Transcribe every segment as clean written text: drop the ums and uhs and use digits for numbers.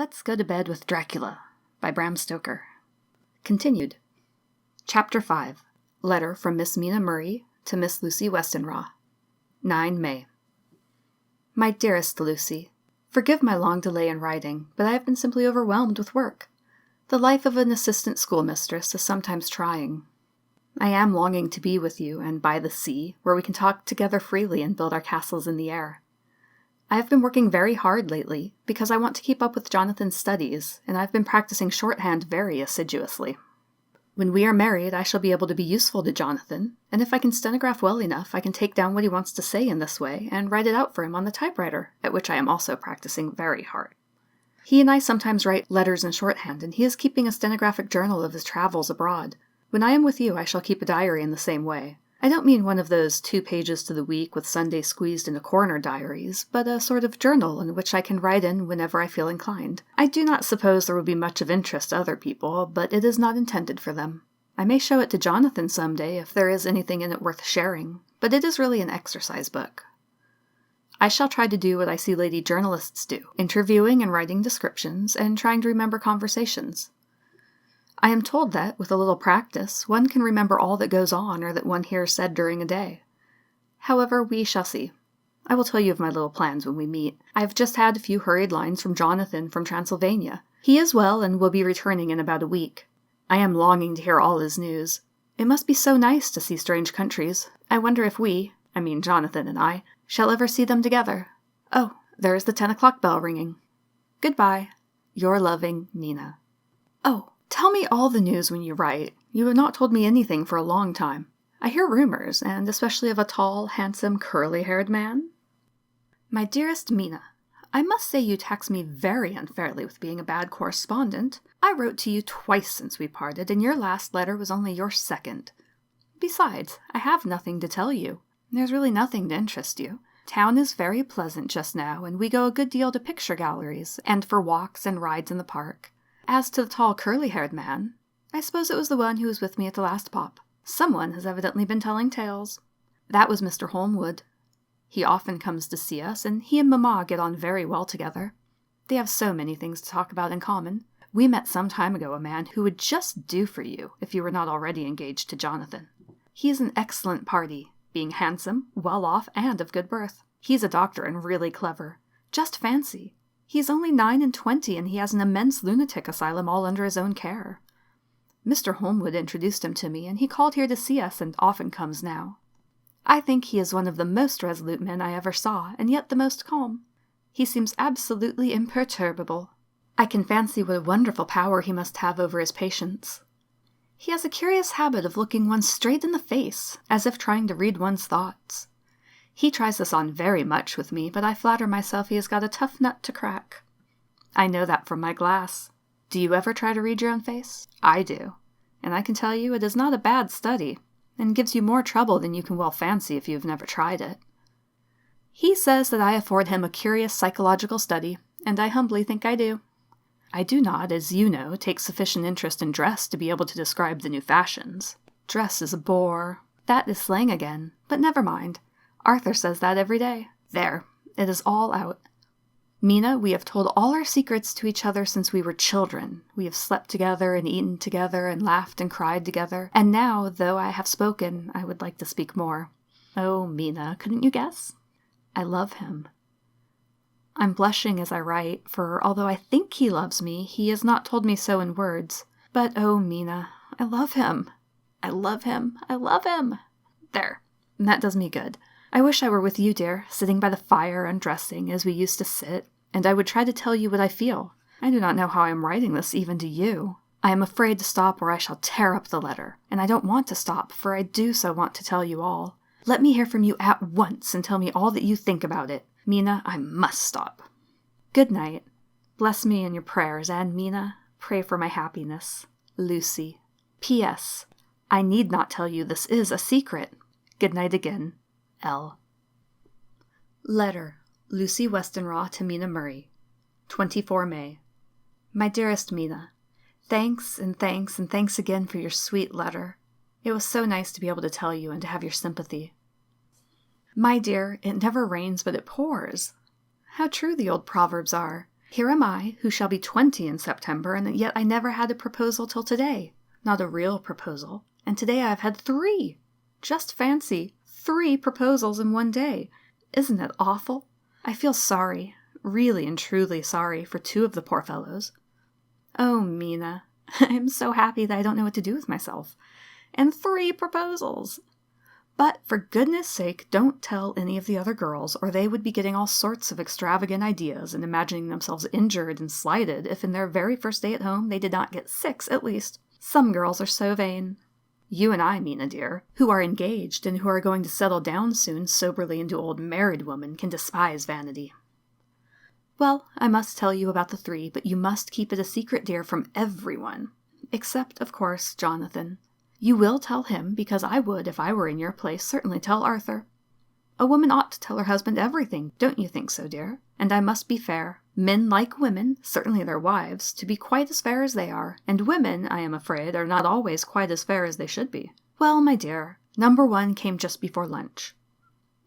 Let's Go to Bed with Dracula by Bram Stoker. Continued. Chapter 5. Letter from Miss Mina Murray to Miss Lucy Westenra. 9 May. My dearest Lucy, forgive my long delay in writing, but I have been simply overwhelmed with work. The life of an assistant schoolmistress is sometimes trying. I am longing to be with you and by the sea, where we can talk together freely and build our castles in the air. I have been working very hard lately, because I want to keep up with Jonathan's studies, and I've been practicing shorthand very assiduously. When we are married, I shall be able to be useful to Jonathan, and if I can stenograph well enough, I can take down what he wants to say in this way, and write it out for him on the typewriter, at which I am also practicing very hard. He and I sometimes write letters in shorthand, and he is keeping a stenographic journal of his travels abroad. When I am with you, I shall keep a diary in the same way. I don't mean one of those 2 pages to the week with Sunday squeezed in a corner diaries, but a sort of journal in which I can write in whenever I feel inclined. I do not suppose there will be much of interest to other people, but it is not intended for them. I may show it to Jonathan some day if there is anything in it worth sharing, but it is really an exercise book. I shall try to do what I see lady journalists do, interviewing and writing descriptions, and trying to remember conversations. I am told that, with a little practice, one can remember all that goes on or that one hears said during a day. However, we shall see. I will tell you of my little plans when we meet. I have just had a few hurried lines from Jonathan from Transylvania. He is well and will be returning in about a week. I am longing to hear all his news. It must be so nice to see strange countries. I wonder if we, Jonathan and I, shall ever see them together. Oh, there is the 10 o'clock bell ringing. Goodbye. Your loving, Mina. Oh, tell me all the news when you write. You have not told me anything for a long time. I hear rumors, and especially of a tall, handsome, curly-haired man. My dearest Mina, I must say you tax me very unfairly with being a bad correspondent. I wrote to you twice since we parted, and your last letter was only your second. Besides, I have nothing to tell you. There's really nothing to interest you. Town is very pleasant just now, and we go a good deal to picture galleries, and for walks and rides in the park. As to the tall curly-haired man, I suppose it was the one who was with me at the last pop. Someone has evidently been telling tales. That was Mr. Holmwood. He often comes to see us, and he and Mamma get on very well together. They have so many things to talk about in common. We met some time ago a man who would just do for you if you were not already engaged to Jonathan. He is an excellent party, being handsome, well-off, and of good birth. He's a doctor and really clever. Just fancy. He's only 9 and 20, and he has an immense lunatic asylum all under his own care. Mr. Holmwood introduced him to me, and he called here to see us, and often comes now. I think he is one of the most resolute men I ever saw, and yet the most calm. He seems absolutely imperturbable. I can fancy what a wonderful power he must have over his patients. He has a curious habit of looking one straight in the face, as if trying to read one's thoughts. He tries this on very much with me, but I flatter myself he has got a tough nut to crack. I know that from my glass. Do you ever try to read your own face? I do. And I can tell you it is not a bad study, and gives you more trouble than you can well fancy if you have never tried it. He says that I afford him a curious psychological study, and I humbly think I do. I do not, as you know, take sufficient interest in dress to be able to describe the new fashions. Dress is a bore. That is slang again, but never mind. Arthur says that every day. There, it is all out. Mina, we have told all our secrets to each other since we were children. We have slept together and eaten together and laughed and cried together. And now, though I have spoken, I would like to speak more. Oh, Mina, couldn't you guess? I love him. I'm blushing as I write, for although I think he loves me, he has not told me so in words. But oh, Mina, I love him. I love him. I love him. There, that does me good. I wish I were with you, dear, sitting by the fire undressing, as we used to sit, and I would try to tell you what I feel. I do not know how I am writing this even to you. I am afraid to stop or I shall tear up the letter, and I don't want to stop, for I do so want to tell you all. Let me hear from you at once and tell me all that you think about it. Mina, I must stop. Good night. Bless me in your prayers, and Mina, pray for my happiness. Lucy. P.S. I need not tell you this is a secret. Good night again. L. Letter. Lucy Westenra to Mina Murray. 24 May. My dearest Mina, thanks and thanks and thanks again for your sweet letter. It was so nice to be able to tell you and to have your sympathy. My dear, it never rains but it pours. How true the old proverbs are. Here am I, who shall be 20 in September, and yet I never had a proposal till today. Not a real proposal. And today I've had 3. Just fancy, 3 proposals in one day. Isn't it awful? I feel sorry, really and truly sorry for 2 of the poor fellows. Oh, Mina, I'm so happy that I don't know what to do with myself. And 3 proposals! But for goodness sake, don't tell any of the other girls, or they would be getting all sorts of extravagant ideas and imagining themselves injured and slighted if in their very first day at home they did not get 6 at least. Some girls are so vain. You and I, Mina dear, who are engaged and who are going to settle down soon soberly into old married women, can despise vanity. Well, I must tell you about the 3, but you must keep it a secret, dear, from everyone. Except, of course, Jonathan. You will tell him, because I would, if I were in your place, certainly tell Arthur. A woman ought to tell her husband everything, don't you think so, dear? And I must be fair. Men like women, certainly their wives, to be quite as fair as they are, and women, I am afraid, are not always quite as fair as they should be. Well, my dear, number 1 came just before lunch.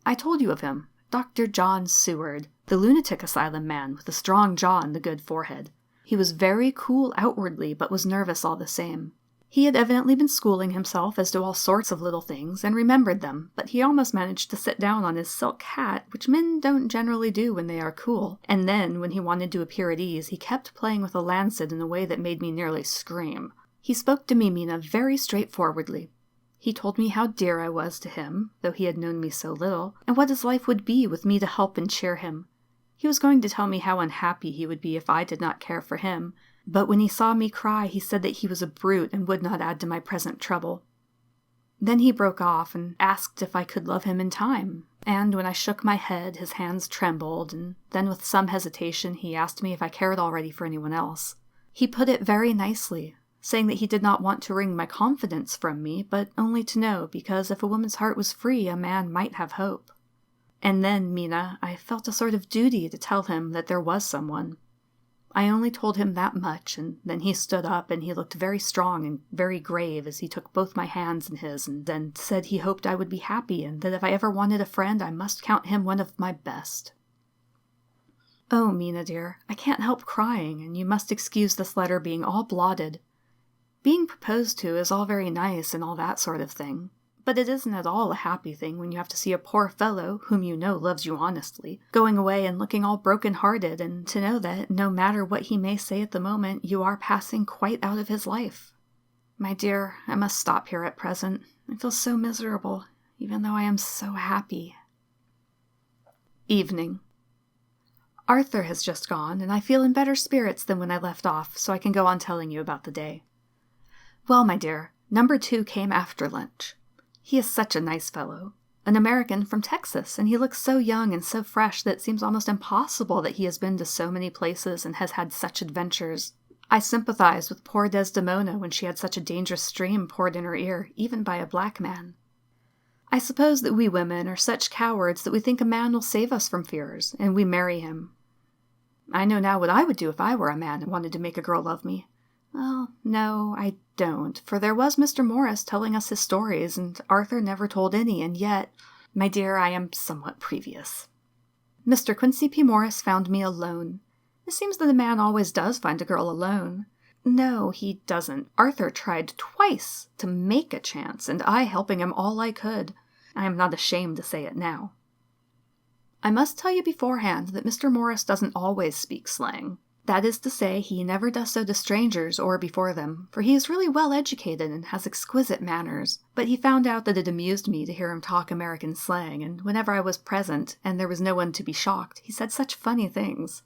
I told you of him, Dr. John Seward, the lunatic asylum man with the strong jaw and the good forehead. He was very cool outwardly, but was nervous all the same. He had evidently been schooling himself as to all sorts of little things, and remembered them, but he almost managed to sit down on his silk hat, which men don't generally do when they are cool, and then, when he wanted to appear at ease, he kept playing with a lancet in a way that made me nearly scream. He spoke to me, Mina, very straightforwardly. He told me how dear I was to him, though he had known me so little, and what his life would be with me to help and cheer him. He was going to tell me how unhappy he would be if I did not care for him, but when he saw me cry, he said that he was a brute and would not add to my present trouble. Then he broke off and asked if I could love him in time, and when I shook my head, his hands trembled, and then with some hesitation he asked me if I cared already for anyone else. He put it very nicely, saying that he did not want to wring my confidence from me, but only to know, because if a woman's heart was free, a man might have hope. And then, Mina, I felt a sort of duty to tell him that there was someone. I only told him that much, and then he stood up and he looked very strong and very grave as he took both my hands in his and then said he hoped I would be happy and that if I ever wanted a friend I must count him one of my best. Oh, Mina dear, I can't help crying, and you must excuse this letter being all blotted. Being proposed to is all very nice and all that sort of thing, but it isn't at all a happy thing when you have to see a poor fellow, whom you know loves you honestly, going away and looking all broken-hearted, and to know that, no matter what he may say at the moment, you are passing quite out of his life. My dear, I must stop here at present. I feel so miserable, even though I am so happy. Evening. Arthur has just gone, and I feel in better spirits than when I left off, so I can go on telling you about the day. Well, my dear, number 2 came after lunch. He is such a nice fellow, an American from Texas, and he looks so young and so fresh that it seems almost impossible that he has been to so many places and has had such adventures. I sympathize with poor Desdemona when she had such a dangerous stream poured in her ear, even by a black man. I suppose that we women are such cowards that we think a man will save us from fears, and we marry him. I know now what I would do if I were a man and wanted to make a girl love me. Well, no, I don't, for there was Mr. Morris telling us his stories, and Arthur never told any, and yet, my dear, I am somewhat previous. Mr. Quincy P. Morris found me alone. It seems that a man always does find a girl alone. No, he doesn't. Arthur tried twice to make a chance, and I helping him all I could. I am not ashamed to say it now. I must tell you beforehand that Mr. Morris doesn't always speak slang. That is to say, he never does so to strangers or before them, for he is really well educated and has exquisite manners, but he found out that it amused me to hear him talk American slang, and whenever I was present, and there was no one to be shocked, he said such funny things.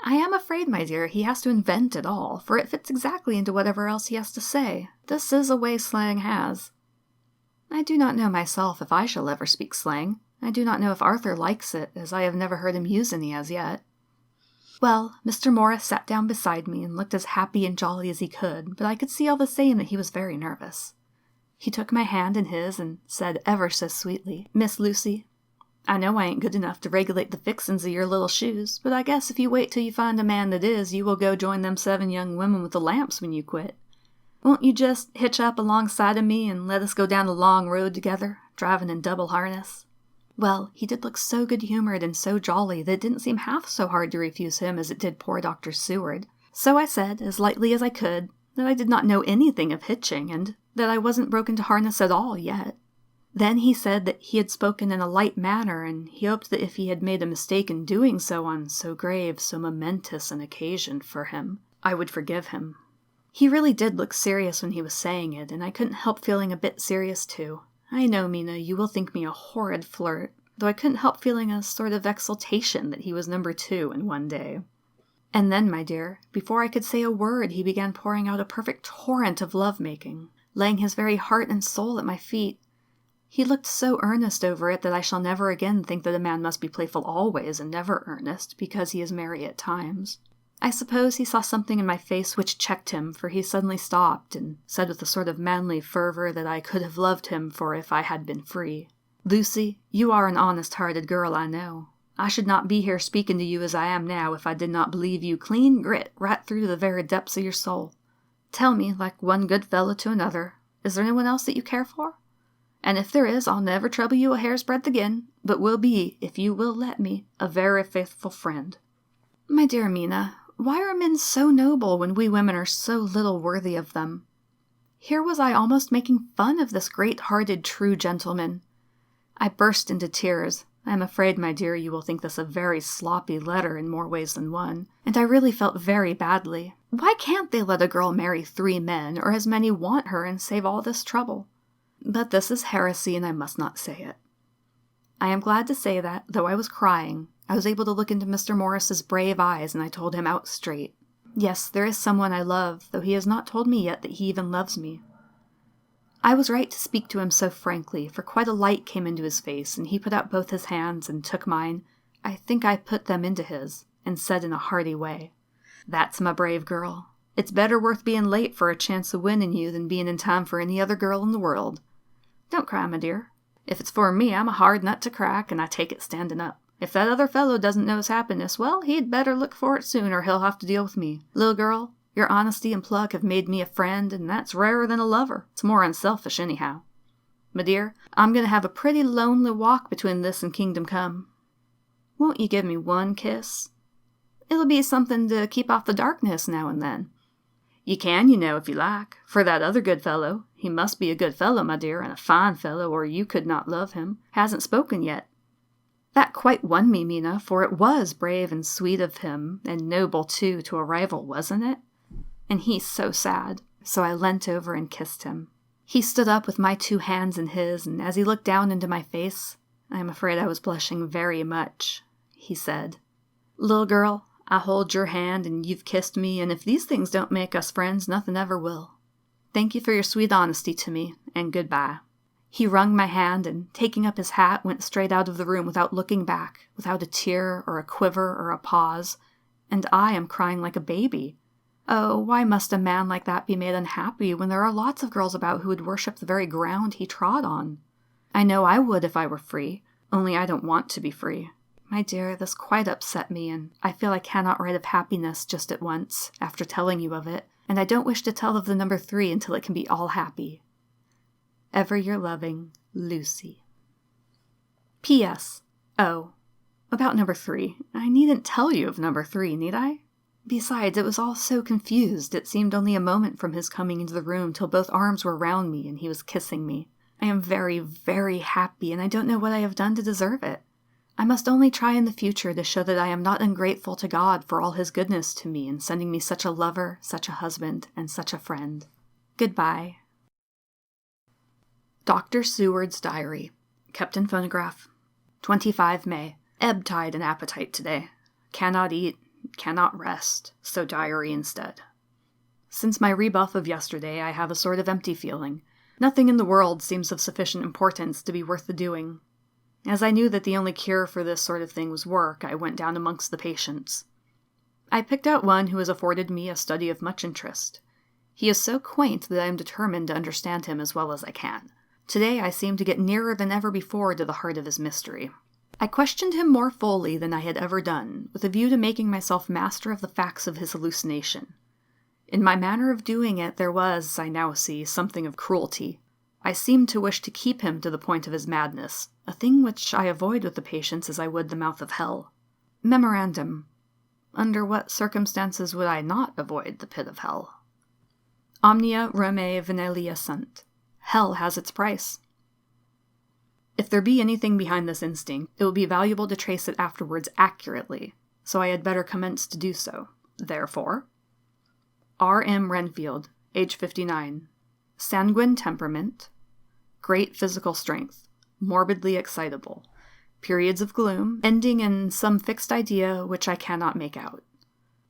I am afraid, my dear, he has to invent it all, for it fits exactly into whatever else he has to say. This is a way slang has. I do not know myself if I shall ever speak slang. I do not know if Arthur likes it, as I have never heard him use any as yet. Well, Mr. Morris sat down beside me and looked as happy and jolly as he could, but I could see all the same that he was very nervous. He took my hand in his and said ever so sweetly, "Miss Lucy, I know I ain't good enough to regulate the fixin's of your little shoes, but I guess if you wait till you find a man that is, you will go join them 7 young women with the lamps when you quit. Won't you just hitch up alongside of me and let us go down the long road together, driving in double harness?" Well, he did look so good-humored and so jolly that it didn't seem half so hard to refuse him as it did poor Dr. Seward. So I said, as lightly as I could, that I did not know anything of hitching, and that I wasn't broken to harness at all yet. Then he said that he had spoken in a light manner, and he hoped that if he had made a mistake in doing so on so grave, so momentous an occasion for him, I would forgive him. He really did look serious when he was saying it, and I couldn't help feeling a bit serious too. I know, Mina, you will think me a horrid flirt, though I couldn't help feeling a sort of exultation that he was number 2 in one day. And then, my dear, before I could say a word, he began pouring out a perfect torrent of love-making, laying his very heart and soul at my feet. He looked so earnest over it that I shall never again think that a man must be playful always and never earnest, because he is merry at times. I suppose he saw something in my face which checked him, for he suddenly stopped, and said with a sort of manly fervor that I could have loved him for if I had been free. Lucy, you are an honest-hearted girl, I know. I should not be here speaking to you as I am now if I did not believe you clean grit right through to the very depths of your soul. Tell me, like one good fellow to another, is there anyone else that you care for? And if there is, I'll never trouble you a hair's breadth again, but will be, if you will let me, a very faithful friend. My dear Mina, why are men so noble when we women are so little worthy of them? Here was I almost making fun of this great-hearted true gentleman. I burst into tears. I am afraid, my dear, you will think this a very sloppy letter in more ways than one, and I really felt very badly. Why can't they let a girl marry 3 men, or as many want her, and save all this trouble? But this is heresy, and I must not say it. I am glad to say that, though I was crying, I was able to look into Mr. Morris's brave eyes, and I told him out straight. Yes, there is someone I love, though he has not told me yet that he even loves me. I was right to speak to him so frankly, for quite a light came into his face, and he put out both his hands and took mine. I think I put them into his, and said in a hearty way, "That's my brave girl. It's better worth being late for a chance of winning you than being in time for any other girl in the world. Don't cry, my dear. If it's for me, I'm a hard nut to crack, and I take it standing up. If that other fellow doesn't know his happiness, well, he'd better look for it soon, or he'll have to deal with me. Little girl, your honesty and pluck have made me a friend, and that's rarer than a lover. It's more unselfish, anyhow. My dear, I'm going to have a pretty lonely walk between this and Kingdom Come. Won't you give me one kiss? It'll be something to keep off the darkness now and then. You can, you know, if you like. For that other good fellow, he must be a good fellow, my dear, and a fine fellow, or you could not love him, hasn't spoken yet. That quite won me, Mina, for it was brave and sweet of him, and noble, too, to a rival, wasn't it? And he's so sad. So I leant over and kissed him. He stood up with my 2 hands in his, and as he looked down into my face, I am afraid I was blushing very much, he said, "Little girl, I hold your hand, and you've kissed me, and if these things don't make us friends, nothing ever will. Thank you for your sweet honesty to me, and goodbye." He wrung my hand, and taking up his hat, went straight out of the room without looking back, without a tear, or a quiver, or a pause, and I am crying like a baby. Oh, why must a man like that be made unhappy when there are lots of girls about who would worship the very ground he trod on? I know I would if I were free, only I don't want to be free. My dear, this quite upset me, and I feel I cannot write of happiness just at once, after telling you of it, and I don't wish to tell of the number 3 until it can be all happy. Ever your loving, Lucy. P.S. Oh, about number 3. I needn't tell you of number 3, need I? Besides, it was all so confused, it seemed only a moment from his coming into the room till both arms were round me and he was kissing me. I am very, very happy, and I don't know what I have done to deserve it. I must only try in the future to show that I am not ungrateful to God for all his goodness to me in sending me such a lover, such a husband, and such a friend. Goodbye. Dr. Seward's Diary. Kept in phonograph. 25 May. Ebb tide and appetite today. Cannot eat, cannot rest, so diary instead. Since my rebuff of yesterday, I have a sort of empty feeling. Nothing in the world seems of sufficient importance to be worth the doing. As I knew that the only cure for this sort of thing was work, I went down amongst the patients. I picked out one who has afforded me a study of much interest. He is so quaint that I am determined to understand him as well as I can. Today I seem to get nearer than ever before to the heart of his mystery. I questioned him more fully than I had ever done, with a view to making myself master of the facts of his hallucination. In my manner of doing it there was, I now see, something of cruelty. I seem to wish to keep him to the point of his madness, a thing which I avoid with the patients as I would the mouth of hell. Memorandum. Under what circumstances would I not avoid the pit of hell? Omnia Romae Venelia sunt. Hell has its price. If there be anything behind this instinct, it will be valuable to trace it afterwards accurately, so I had better commence to do so. Therefore, R.M. Renfield, age 59, sanguine temperament, great physical strength, morbidly excitable, periods of gloom, ending in some fixed idea which I cannot make out.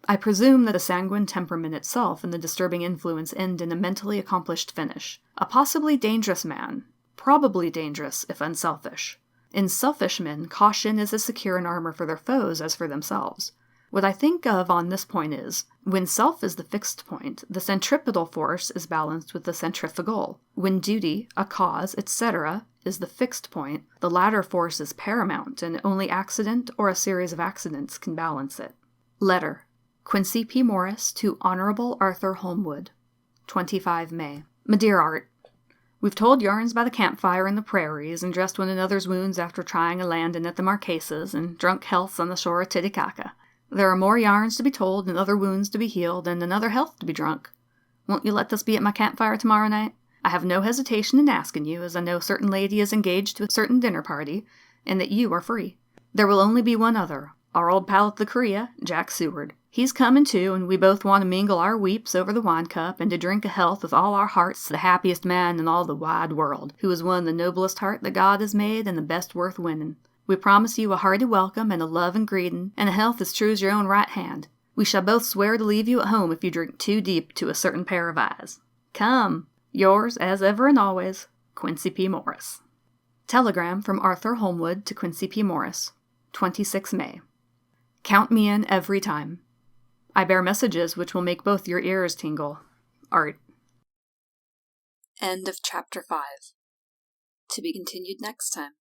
I presume that the sanguine temperament itself and the disturbing influence end in a mentally accomplished finish. A possibly dangerous man, probably dangerous if unselfish. In selfish men, caution is as secure an armor for their foes as for themselves. What I think of on this point is, when self is the fixed point, the centripetal force is balanced with the centrifugal. When duty, a cause, etc., is the fixed point, the latter force is paramount, and only accident or a series of accidents can balance it. Letter. Quincy P. Morris to Honorable Arthur Holmwood. 25 May. My dear Art, we've told yarns by the campfire in the prairies, and dressed one another's wounds after trying a landing at the Marquesas, and drunk healths on the shore of Titicaca. There are more yarns to be told, and other wounds to be healed, and another health to be drunk. Won't you let this be at my campfire tomorrow night? I have no hesitation in asking you, as I know certain lady is engaged to a certain dinner party, and that you are free. There will only be one other, our old pal at the Korea, Jack Seward. He's coming too, and we both want to mingle our weeps over the wine cup, and to drink a health with all our hearts to the happiest man in all the wide world, who has won the noblest heart that God has made, and the best worth winning. We promise you a hearty welcome, and a love and greeting, and a health as true as your own right hand. We shall both swear to leave you at home if you drink too deep to a certain pair of eyes. Come! Yours, as ever and always, Quincy P. Morris. Telegram from Arthur Holmwood to Quincy P. Morris. 26 May. Count me in every time. I bear messages which will make both your ears tingle. Art. End of Chapter 5. To be continued next time.